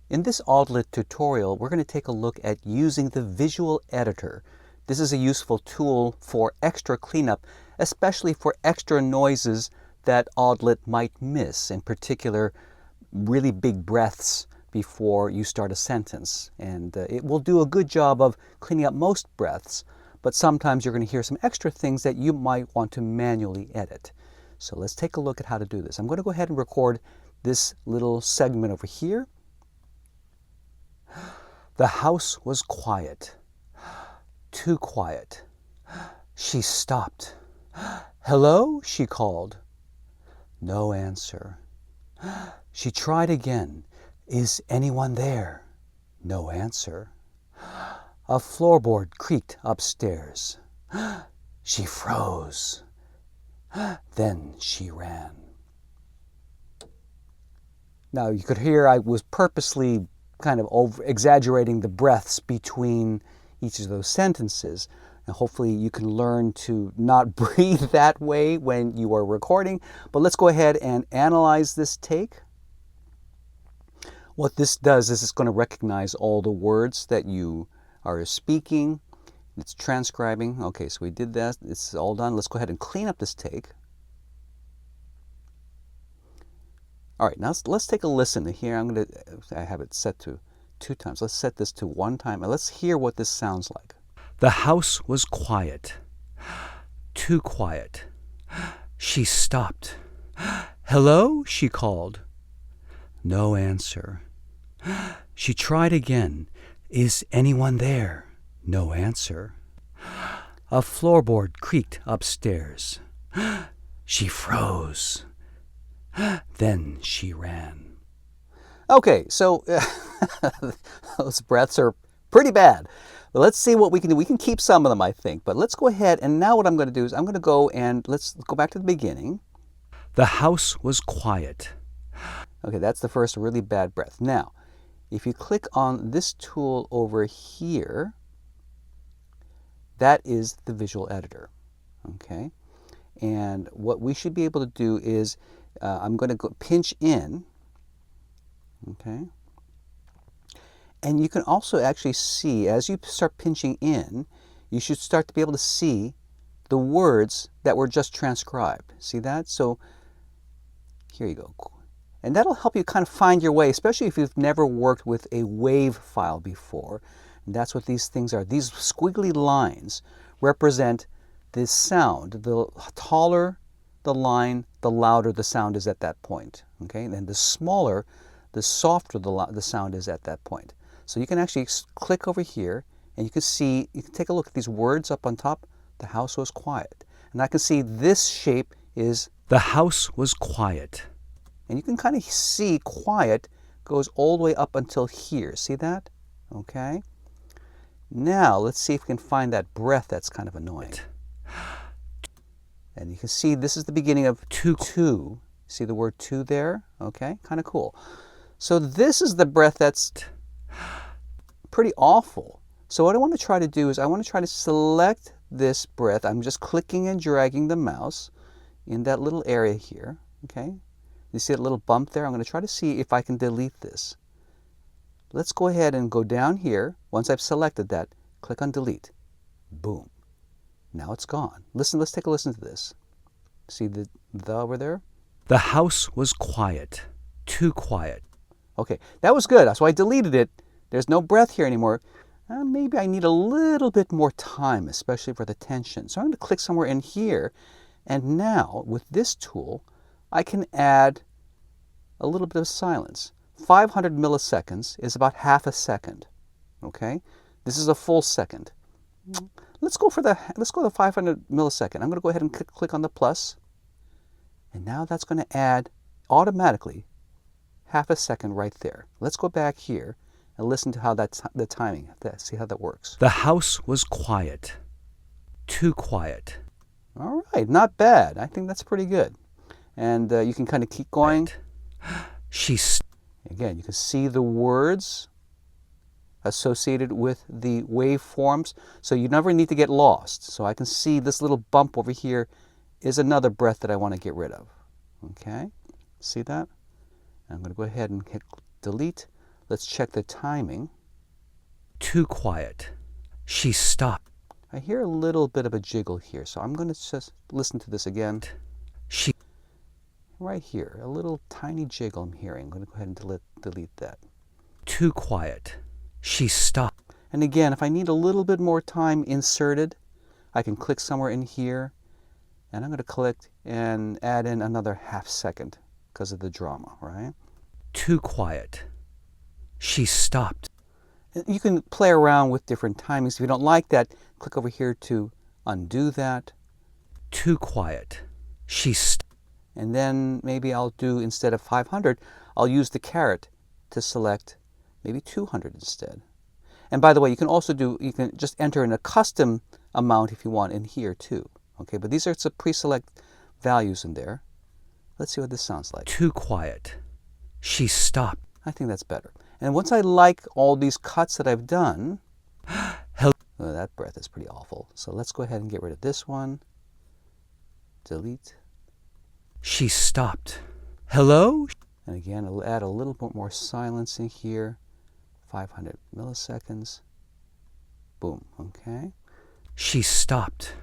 In this AudLit tutorial, we're going to take a look at using the Visual Editor. This is a useful tool for extra cleanup, especially for extra noises that AudLit might miss, in particular, really big breaths before you start a sentence. And it will do a good job of cleaning up most breaths, but sometimes you're going to hear some extra things that you might want to manually edit. So let's take a look at how to do this. I'm going to go ahead and record this little segment over here. The house was quiet. Too quiet. She stopped. Hello, she called. No answer. She tried again. Is anyone there? No answer. A floorboard creaked upstairs. She froze. Then she ran. Now you could hear I was purposely kind of exaggerating the breaths between each of those sentences. And hopefully you can learn to not breathe that way when you are recording. But let's go ahead and analyze this take. What this does is it's going to recognize all the words that you are speaking. It's transcribing. Okay, so we did that. It's all done. Let's go ahead and clean up this take. All right, now let's take a listen. Here I have it set to 2 times. Let's set this to 1 time, and let's hear what this sounds like. The house was quiet. Too quiet. She stopped. Hello, she called. No answer. She tried again. Is anyone there? No answer. A floorboard creaked upstairs. She froze. Then she ran. Okay, so those breaths are pretty bad. But let's see what we can do. We can keep some of them, I think. But let's go ahead, and now what I'm going to do is I'm going to go and let's go back to the beginning. The house was quiet. Okay, that's the first really bad breath. Now, if you click on this tool over here, that is the Visual Editor. Okay, and what we should be able to do is I'm going to go pinch in. Okay. And you can also actually see, as you start pinching in, you should start to be able to see the words that were just transcribed. See that? So here you go. And that'll help you kind of find your way, especially if you've never worked with a wave file before. And that's what these things are. These squiggly lines represent the sound. The taller the line, the louder the sound is at that point. Okay? And then the smaller, the softer the sound is at that point. So you can actually click over here, and you can see, you can take a look at these words up on top. The house was quiet. And I can see this shape is the house was quiet. And you can kind of see quiet goes all the way up until here. See that? Okay. Now let's see if we can find that breath that's kind of annoying. And you can see this is the beginning of two. See the word two there? Okay, kind of cool. So this is the breath that's pretty awful. So what I want to try to do is I want to try to select this breath. I'm just clicking and dragging the mouse in that little area here. Okay, you see that little bump there? I'm going to try to see if I can delete this. Let's go ahead and go down here. Once I've selected that, click on delete. Boom. Now it's gone. Listen, let's take a listen to this. See the over there? The house was quiet. Too quiet. Okay, that was good. So I deleted it. There's no breath here anymore. Maybe I need a little bit more time, especially for the tension. So I'm going to click somewhere in here. And now, with this tool, I can add a little bit of silence. 500 milliseconds is about half a second. Okay? This is a full second. Let's go to 500 millisecond. I'm going to go ahead and click on the plus. And now that's going to add automatically half a second right there. Let's go back here and listen to how the timing, see how that works. The house was quiet. Too quiet. All right, not bad. I think that's pretty good. And you can kind of keep going. Again, you can see the words associated with the waveforms, so you never need to get lost. So I can see this little bump over here is another breath that I want to get rid of. Okay, see that? I'm going to go ahead and hit delete. Let's check the timing. Too quiet. She stopped. I hear a little bit of a jiggle here, so I'm going to just listen to this again. She. Right here, a little tiny jiggle I'm hearing. I'm going to go ahead and delete that. Too quiet. She stopped. And again, if I need a little bit more time inserted, I can click somewhere in here, and I'm going to click and add in another half second because of the drama, right? Too quiet. She stopped. You can play around with different timings. If you don't like that, click over here to undo that. Too quiet. She stopped. And then maybe I'll do, instead of 500, I'll use the caret to select maybe 200 instead. And by the way, you can just enter in a custom amount if you want in here too. Okay, but these are some pre-select values in there. Let's see what this sounds like. Too quiet. She stopped. I think that's better. And once I like all these cuts that I've done, Hello. Oh, that breath is pretty awful. So let's go ahead and get rid of this one. Delete. She stopped. Hello? And again, I'll add a little bit more silence in here. 500 milliseconds. Boom, okay. She stopped.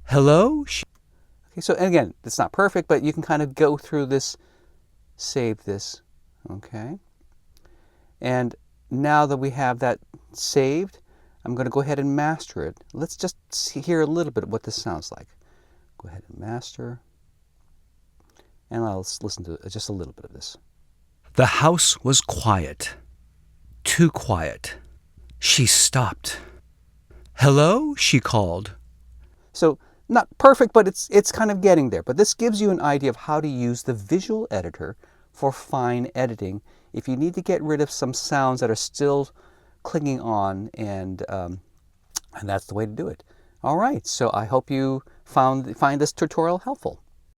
Hello? Okay, so and again, it's not perfect, but you can kind of go through this, save this, okay? And now that we have that saved, I'm going to go ahead and master it. Let's just hear a little bit of what this sounds like. Go ahead and master. And I'll listen to just a little bit of this. The house was quiet. Too quiet. She stopped. Hello? She called. So not perfect, but it's kind of getting there. But this gives you an idea of how to use the visual editor for fine editing if you need to get rid of some sounds that are still clinging on, and that's the way to do it. All right, so I hope you find this tutorial helpful.